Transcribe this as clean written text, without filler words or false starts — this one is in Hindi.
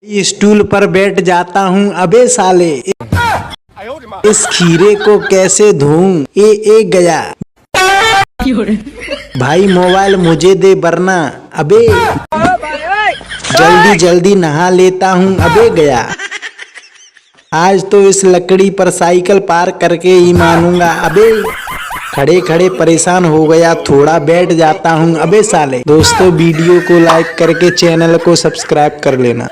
स्टूल पर बैठ जाता हूँ अबे साले, इस खीरे को कैसे धोऊं ए गया। भाई मोबाइल मुझे दे वरना अबे जल्दी जल्दी नहा लेता हूँ अबे गया। आज तो इस लकड़ी पर साइकिल पार करके ही मानूंगा अबे। खड़े खड़े परेशान हो गया, थोड़ा बैठ जाता हूँ अबे साले। दोस्तों वीडियो को लाइक करके चैनल को सब्सक्राइब कर लेना।